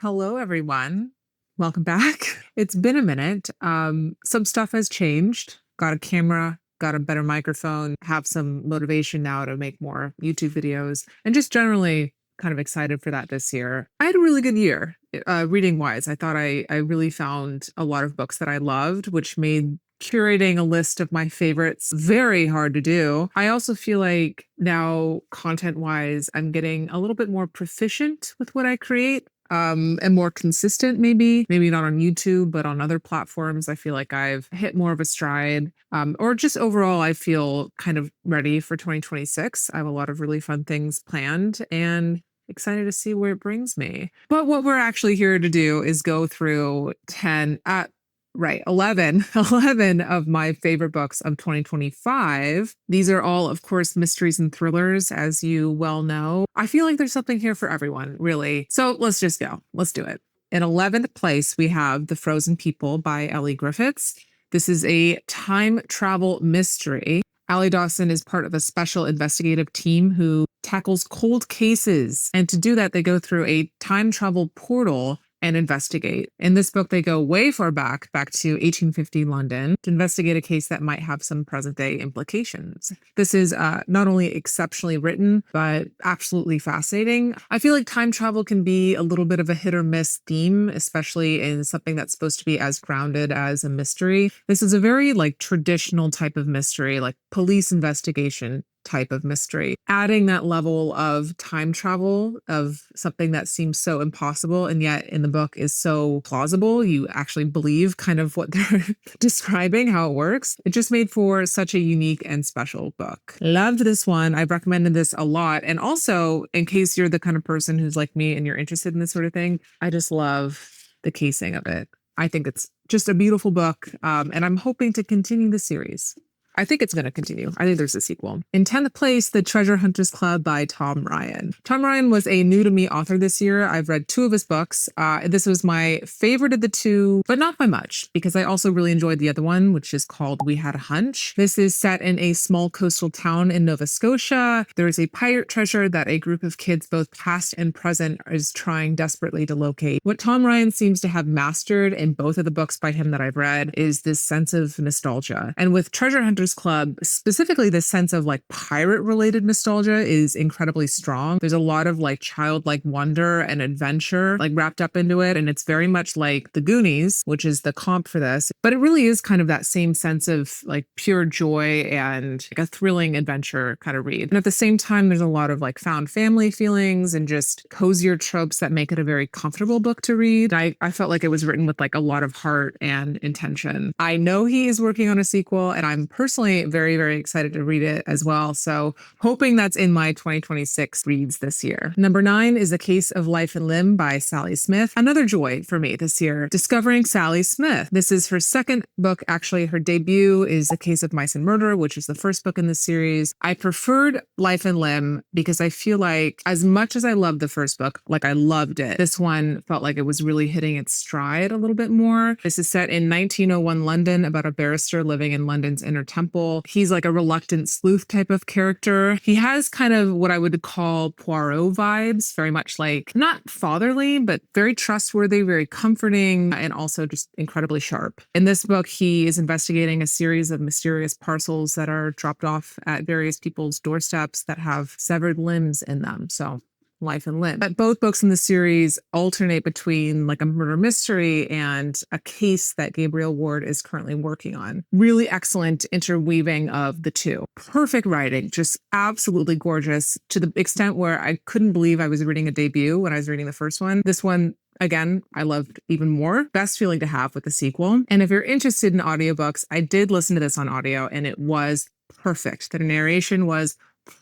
Hello, everyone. Welcome back. It's been a minute. Some stuff has changed. Got a camera, got a better microphone, have some motivation now to make more YouTube videos, and just generally kind of excited for that this year. I had a really good year, reading wise. I thought I really found a lot of books that I loved, which made curating a list of my favorites very hard to do. I also feel like now, content wise, I'm getting a little bit more proficient with what I create. And more consistent, maybe not on YouTube, but on other platforms. I feel like I've hit more of a stride, or just overall, I feel kind of ready for 2026. I have a lot of really fun things planned and excited to see where it brings me. But what we're actually here to do is go through 11 of my favorite books of 2025. These are all, of course, mysteries and thrillers, as you well know. I feel like there's something here for everyone, really. So let's just go. Let's do it. In 11th place, we have The Frozen People by Ellie Griffiths. This is a time travel mystery. Allie Dawson is part of a special investigative team who tackles cold cases. And to do that, they go through a time travel portal and investigate. In this book, they go way far back to 1850 London to investigate a case that might have some present day implications. This is not only exceptionally written, but absolutely fascinating. I feel like time travel can be a little bit of a hit or miss theme, especially in something that's supposed to be as grounded as a mystery. This is a very traditional type of mystery, like police investigation type of mystery. Adding that level of time travel of something that seems so impossible and yet in the book is so plausible. You actually believe kind of what they're describing, how it works. It just made for such a unique and special book. Loved this one. I've recommended this a lot. And also, in case you're the kind of person who's like me and you're interested in this sort of thing, I just love the casing of it. I think it's just a beautiful book. And I'm hoping to continue the series. I think it's going to continue. I think there's a sequel. In 10th place, The Treasure Hunters Club by Tom Ryan. Tom Ryan was a new to me author this year. I've read 2 of his books. This was my favorite of the 2, but not by much, because I also really enjoyed the other one, which is called We Had a Hunch. This is set in a small coastal town in Nova Scotia. There is a pirate treasure that a group of kids, both past and present, is trying desperately to locate. What Tom Ryan seems to have mastered in both of the books by him that I've read is this sense of nostalgia. And with Treasure Hunters Club, specifically this sense of pirate related nostalgia is incredibly strong. There's a lot of childlike wonder and adventure wrapped up into it. And it's very much like The Goonies, which is the comp for this. But it really is kind of that same sense of pure joy and a thrilling adventure kind of read. And at the same time, there's a lot of found family feelings and just cozier tropes that make it a very comfortable book to read. I felt like it was written with a lot of heart and intention. I know he is working on a sequel, and I'm personally very, very excited to read it as well. So hoping that's in my 2026 reads this year. Number 9 is A Case of Life and Limb by Sally Smith. Another joy for me this year, discovering Sally Smith. This is her second book. Actually, her debut is A Case of Mice and Murder, which is the first book in the series. I preferred Life and Limb because I feel like as much as I loved the first book, I loved it, this one felt like it was really hitting its stride a little bit more. This is set in 1901 London about a barrister living in London's Inner Temple. He's a reluctant sleuth type of character. He has kind of what I would call Poirot vibes, very much not fatherly, but very trustworthy, very comforting, and also just incredibly sharp. In this book, he is investigating a series of mysterious parcels that are dropped off at various people's doorsteps that have severed limbs in them. So Life and Limb. But both books in the series alternate between a murder mystery and a case that Gabriel Ward is currently working on. Really excellent interweaving of the two. Perfect writing, just absolutely gorgeous, to the extent where I couldn't believe I was reading a debut when I was reading the first one. This one, again, I loved even more. Best feeling to have with the sequel. And if you're interested in audiobooks, I did listen to this on audio and it was perfect. The narration was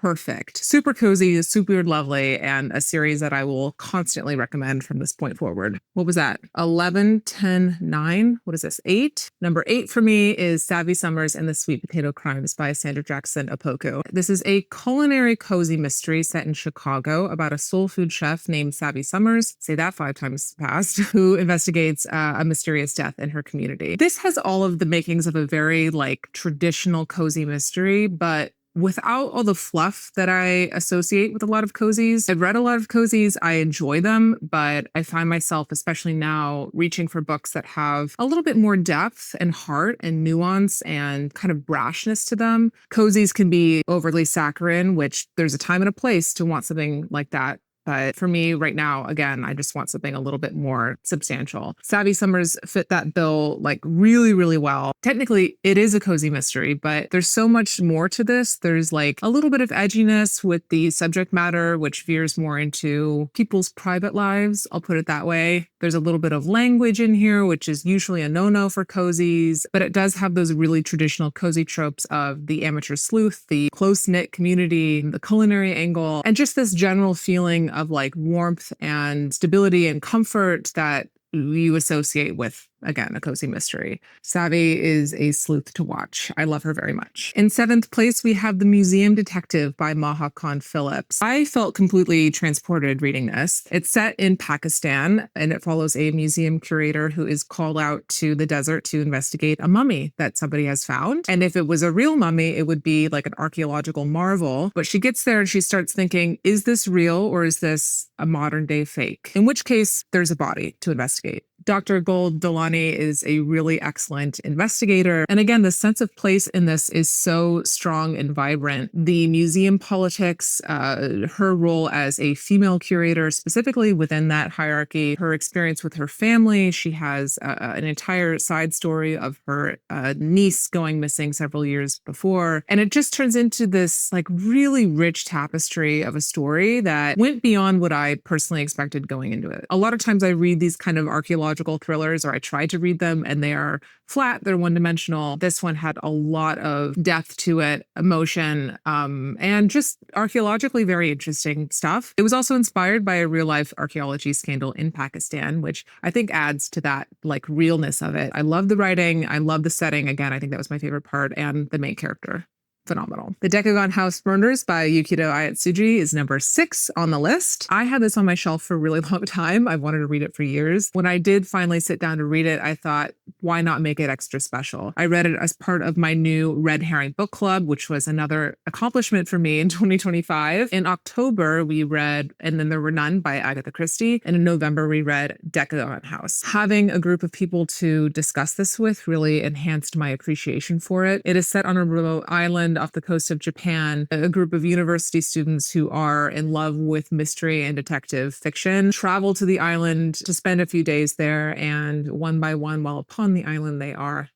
perfect. Super cozy, super lovely, and a series that I will constantly recommend from this point forward. What was that? 11, 10, 9? What is this? 8? Number 8 for me is Savvy Summers and the Sweet Potato Crimes by Sandra Jackson Opoku. This is a culinary cozy mystery set in Chicago about a soul food chef named Savvy Summers, say that 5 times fast, who investigates a mysterious death in her community. This has all of the makings of a very traditional cozy mystery, but without all the fluff that I associate with a lot of cozies. I've read a lot of cozies. I enjoy them, but I find myself, especially now, reaching for books that have a little bit more depth and heart and nuance and kind of brashness to them. Cozies can be overly saccharine, which there's a time and a place to want something like that. But for me right now, again, I just want something a little bit more substantial. Savvy Summers fit that bill like really, really well. Technically, it is a cozy mystery, but there's so much more to this. There's like a little bit of edginess with the subject matter, which veers more into people's private lives. I'll put it that way. There's a little bit of language in here, which is usually a no-no for cozies, but it does have those really traditional cozy tropes of the amateur sleuth, the close-knit community, the culinary angle, and just this general feeling of like warmth and stability and comfort that you associate with, again, a cozy mystery. Savvy is a sleuth to watch. I love her very much. In 7th place, we have The Museum Detective by Maha Khan Phillips. I felt completely transported reading this. It's set in Pakistan, and it follows a museum curator who is called out to the desert to investigate a mummy that somebody has found. And if it was a real mummy, it would be like an archaeological marvel. But she gets there and she starts thinking, is this real or is this a modern day fake? In which case, there's a body to investigate. Dr. Gold Delani is a really excellent investigator. And again, the sense of place in this is so strong and vibrant. The museum politics, her role as a female curator, specifically within that hierarchy, her experience with her family. She has an entire side story of her niece going missing several years before. And it just turns into this like really rich tapestry of a story that went beyond what I personally expected going into it. A lot of times I read these kind of archaeological thrillers, or I try to read them, and they are flat, they're one-dimensional. This one had a lot of depth to it, emotion, and just archaeologically very interesting stuff. It was also inspired by a real-life archaeology scandal in Pakistan, which I think adds to that like realness of it. I love the writing, I love the setting. Again, I think that was my favorite part, and the main character. Phenomenal. The DECAGON House Murders by Yukito Ayatsuji is number 6 on the list. I had this on my shelf for a really long time. I've wanted to read it for years. When I did finally sit down to read it, I thought, why not make it extra special? I read it as part of my new Red Herring book club, which was another accomplishment for me in 2025. In October, we read And Then There Were None by Agatha Christie. And in November, we read DECAGON House. Having a group of people to discuss this with really enhanced my appreciation for it. It is set on a remote island off the coast of Japan. A group of university students who are in love with mystery and detective fiction travel to the island to spend a few days there, and one by one, while upon the island, they are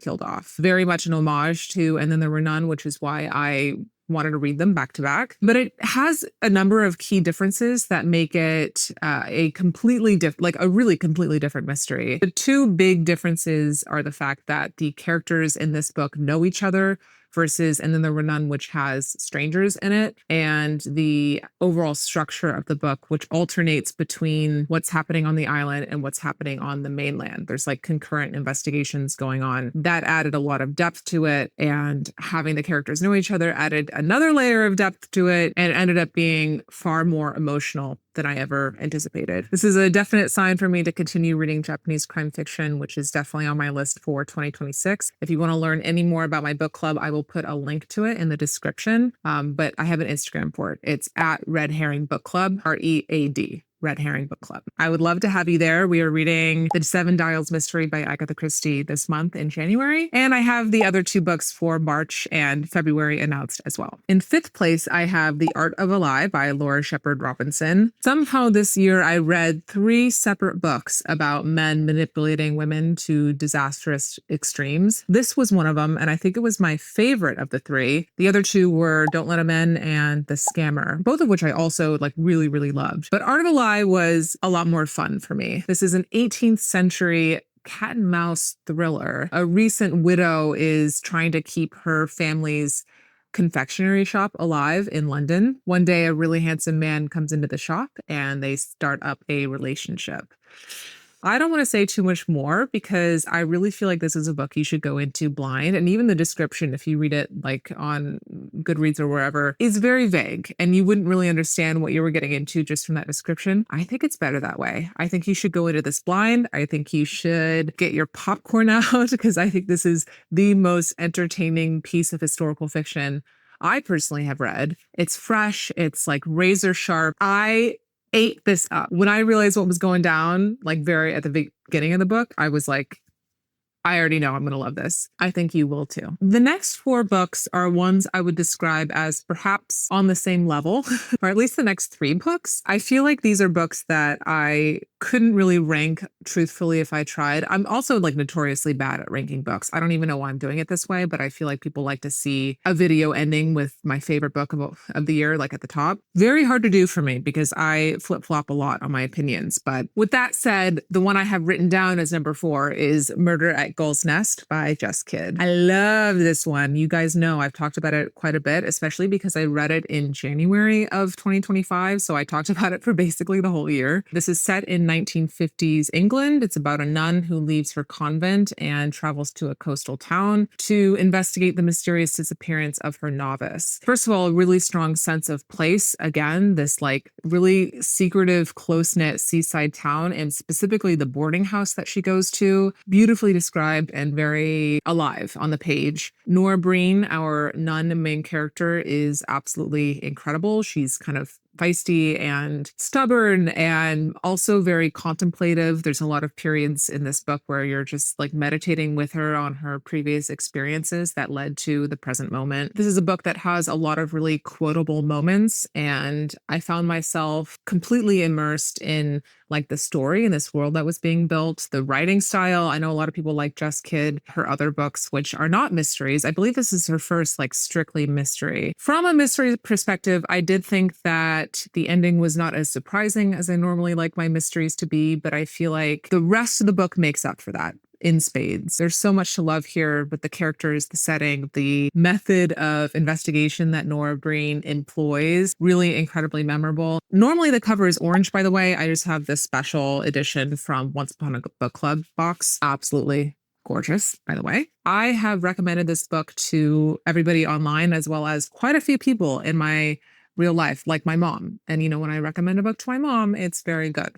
killed off. Very much an homage to And Then There Were None, which is why I wanted to read them back to back. But it has a number of key differences that make it a really completely different mystery. The two big differences are the fact that the characters in this book know each other versus And Then There Were None, which has strangers in it, and the overall structure of the book, which alternates between what's happening on the island and what's happening on the mainland. There's like concurrent investigations going on. That added a lot of depth to it, and having the characters know each other added another layer of depth to it, and it ended up being far more emotional than I ever anticipated. This is a definite sign for me to continue reading Japanese crime fiction, which is definitely on my list for 2026. If you want to learn any more about my book club, I will put a link to it in the description. But I have an Instagram for it. It's at Red Herring Book Club, READ. Red Herring Book Club. I would love to have you there. We are reading The Seven Dials Mystery by Agatha Christie this month in January. And I have the other 2 books for March and February announced as well. In 5th place, I have The Art of a Lie by Laura Shepard Robinson. Somehow this year, I read 3 separate books about men manipulating women to disastrous extremes. This was one of them, and I think it was my favorite of the 3. The other 2 were Don't Let 'Em In and The Scammer, both of which I also really, really loved. But Art of a Lie was a lot more fun for me. This is an 18th century cat and mouse thriller. A recent widow is trying to keep her family's confectionery shop alive in London. One day, a really handsome man comes into the shop and they start up a relationship. I don't want to say too much more because I really feel like this is a book you should go into blind. And even the description, if you read it like on Goodreads or wherever, is very vague and you wouldn't really understand what you were getting into just from that description. I think it's better that way. I think you should go into this blind. I think you should get your popcorn out because I think this is the most entertaining piece of historical fiction I personally have read. It's fresh. It's like razor sharp. I ate this up. When I realized what was going down, like very at the beginning of the book, I was like, I already know I'm going to love this. I think you will too. The next 4 books are ones I would describe as perhaps on the same level, or at least the next 3 books. I feel like these are books that I couldn't really rank truthfully if I tried. I'm also like notoriously bad at ranking books. I don't even know why I'm doing it this way, but I feel like people like to see a video ending with my favorite book of the year, like at the top. Very hard to do for me because I flip-flop a lot on my opinions. But with that said, the one I have written down as number 4 is Murder at GULLS Nest by Just Kid. I love this one. You guys know I've talked about it quite a bit, especially because I read it in January of 2025. So I talked about it for basically the whole year. This is set in 1950s England. It's about a nun who leaves her convent and travels to a coastal town to investigate the mysterious disappearance of her novice. First of all, a really strong sense of place. Again, this like really secretive, close-knit seaside town, and specifically the boarding house that she goes to. Beautifully described and very alive on the page. Nora Breen, our nun main character, is absolutely incredible. She's kind of feisty and stubborn and also very contemplative. There's a lot of periods in this book where you're just like meditating with her on her previous experiences that led to the present moment. This is a book that has a lot of really quotable moments, and I found myself completely immersed in like the story and this world that was being built, the writing style. I know a lot of people like Just Kid, her other books, which are not mysteries. I believe this is her first like strictly mystery. From a mystery perspective, I did think that the ending was not as surprising as I normally like my mysteries to be, but I feel like the rest of the book makes up for that in spades. There's so much to love here with the characters, the setting, the method of investigation that Nora Breen employs. Really incredibly memorable. Normally the cover is orange, by the way. I just have this special edition from Once Upon a Book Club box. Absolutely gorgeous, by the way. I have recommended this book to everybody online, as well as quite a few people in my real life, like my mom. And you know, when I recommend a book to my mom, it's very good.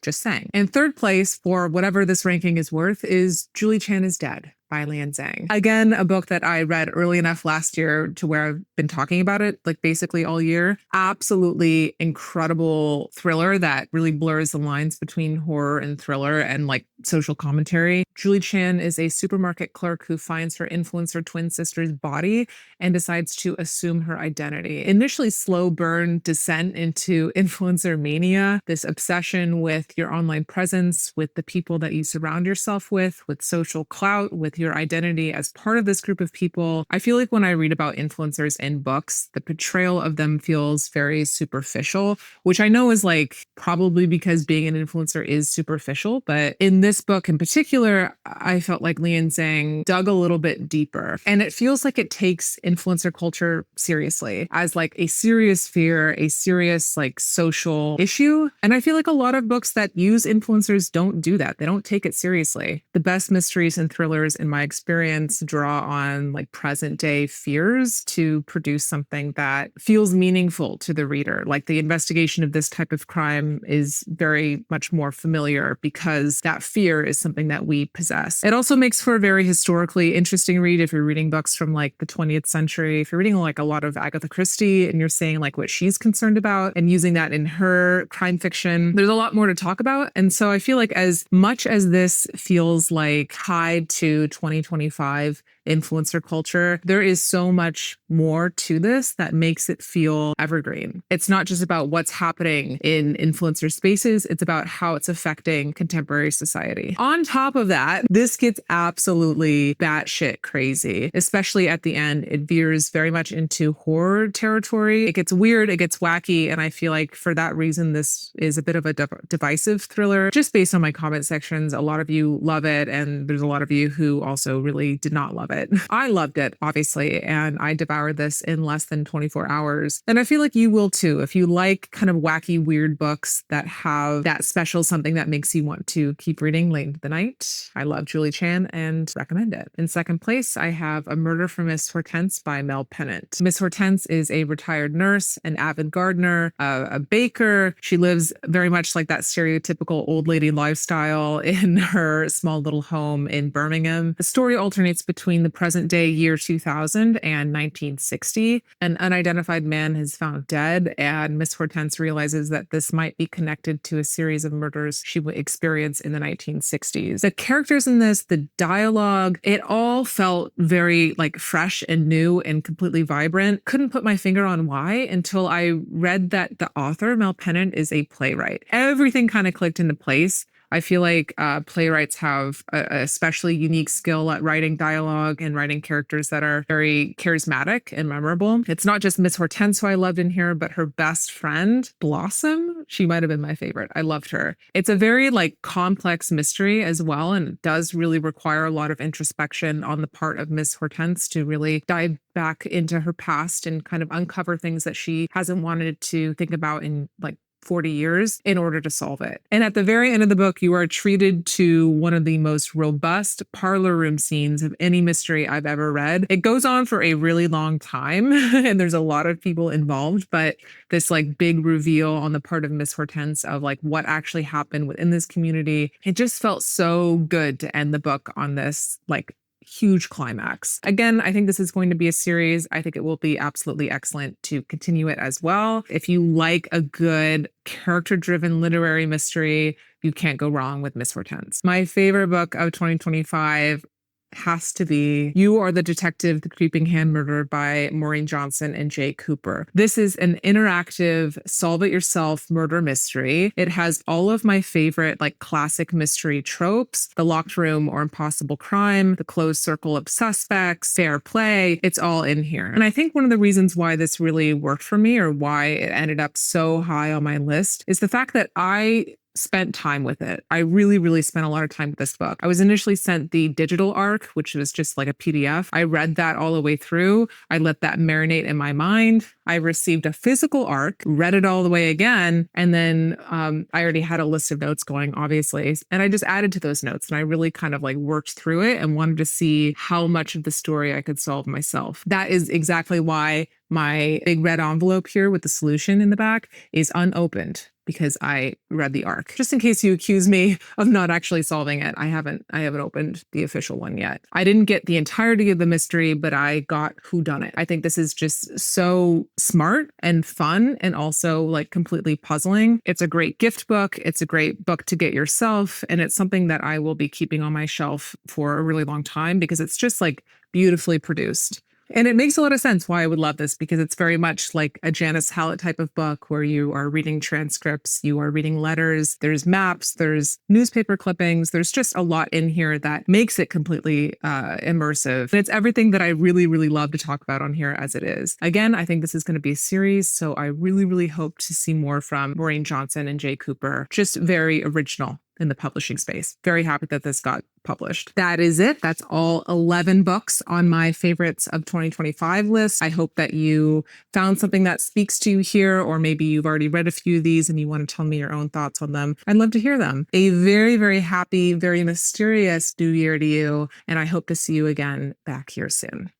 Just saying. In third place, for whatever this ranking is worth, is Julie Chan is Dead by Lian Zhang. Again, a book that I read early enough last year to where I've been talking about it like basically all year. Absolutely incredible thriller that really blurs the lines between horror and thriller and like social commentary. Julie Chan is a supermarket clerk who finds her influencer twin sister's body and decides to assume her identity. Initially slow burn descent into influencer mania, this obsession with your online presence, with the people that you surround yourself with social clout, with your identity as part of this group of people. I feel like when I read about influencers in books, the portrayal of them feels very superficial, which I know is like probably because being an influencer is superficial. But in this book in particular, I felt like Lian Zhang dug a little bit deeper. And it feels like it takes influencer culture seriously as like a serious fear, a serious like social issue. And I feel like a lot of books that use influencers don't do that. They don't take it seriously. The best mysteries and thrillers in my experience draw on like present day fears to produce something that feels meaningful to the reader. Like the investigation of this type of crime is very much more familiar because that fear is something that we possess. It also makes for a very historically interesting read if you're reading books from like the 20th century. If you're reading like a lot of Agatha Christie and you're saying like what she's concerned about and using that in her crime fiction, there's a lot more to talk about. And so I feel like as much as this feels like tied to 2025 influencer culture, there is so much more to this that makes it feel evergreen. It's not just about what's happening in influencer spaces, it's about how it's affecting contemporary society. On top of that, this gets absolutely batshit crazy, especially at the end. It veers very much into horror territory. It gets weird, it gets wacky, and I feel like for that reason, this is a bit of a divisive thriller. Just based on my comment sections, a lot of you love it, and there's a lot of you who also really did not love it. I loved it, obviously, and I devoured this in less than 24 hours. And I feel like you will too, if you like kind of wacky, weird books that have that special something that makes you want to keep reading late into the night. I love Julie Chan and recommend it. In second place, I have A Murder for Miss Hortense by Mel Pennant. Miss Hortense is a retired nurse, an avid gardener, a baker. She lives very much like that stereotypical old lady lifestyle in her small little home in Birmingham. The story alternates between between the present day year 2000 and 1960. An unidentified man is found dead, and Miss Hortense realizes that this might be connected to a series of murders she would experience in the 1960s. The characters in this, the dialogue, it all felt very like fresh and new and completely vibrant. Couldn't put my finger on why until I read that the author, Mel Pennant, is a playwright. Everything kind of clicked into place. I feel like playwrights have a especially unique skill at writing dialogue and writing characters that are very charismatic and memorable. It's not just Miss Hortense who I loved in here, but her best friend, Blossom. She might have been my favorite. I loved her. It's a very like complex mystery as well, and it does really require a lot of introspection on the part of Miss Hortense to really dive back into her past and kind of uncover things that she hasn't wanted to think about in like 40 years in order to solve it. And at the very end of the book, you are treated to one of the most robust parlor room scenes of any mystery I've ever read. It goes on for a really long time and there's a lot of people involved, but this like big reveal on the part of Miss Hortense of like what actually happened within this community, it just felt so good to end the book on this like huge climax. Again, I think this is going to be a series. I think it will be absolutely excellent to continue it as well. If you like a good character-driven literary mystery, you can't go wrong with Miss Hortense. My favorite book of 2025 has to be You Are the Detective, The Creeping Hand Murder by Maureen Johnson and Jay Cooper. This is an interactive solve-it-yourself murder mystery. It has all of my favorite like classic mystery tropes, the locked room or impossible crime, the closed circle of suspects, fair play. It's all in here. And I think one of the reasons why this really worked for me or why it ended up so high on my list is the fact that I spent time with it. I really spent a lot of time with this book. I was initially sent the digital arc, which was just like a PDF. I read that all the way through. I let that marinate in my mind. I received a physical arc, read it all the way again, and then I already had a list of notes going, obviously, and I just added to those notes, and I really kind of like worked through it and wanted to see how much of the story I could solve myself. That is exactly why my big red envelope here with the solution in the back is unopened, because I read the arc. Just in case you accuse me of not actually solving it, I haven't opened the official one yet. I didn't get the entirety of the mystery, but I got whodunit. I think this is just so smart and fun and also like completely puzzling. It's a great gift book. It's a great book to get yourself. And it's something that I will be keeping on my shelf for a really long time because it's just like beautifully produced. And it makes a lot of sense why I would love this, because it's very much like a Janice Hallett type of book where you are reading transcripts, you are reading letters, there's maps, there's newspaper clippings, there's just a lot in here that makes it completely immersive. And it's everything that I really love to talk about on here as it is. Again, I think this is going to be a series, so I really hope to see more from Maureen Johnson and Jay Cooper. Just very original in the publishing space. Very happy that this got published. That is it. That's all 11 books on my favorites of 2025 list. I hope that you found something that speaks to you here, or maybe you've already read a few of these and you want to tell me your own thoughts on them. I'd love to hear them. A very happy, very mysterious new year to you, and I hope to see you again back here soon.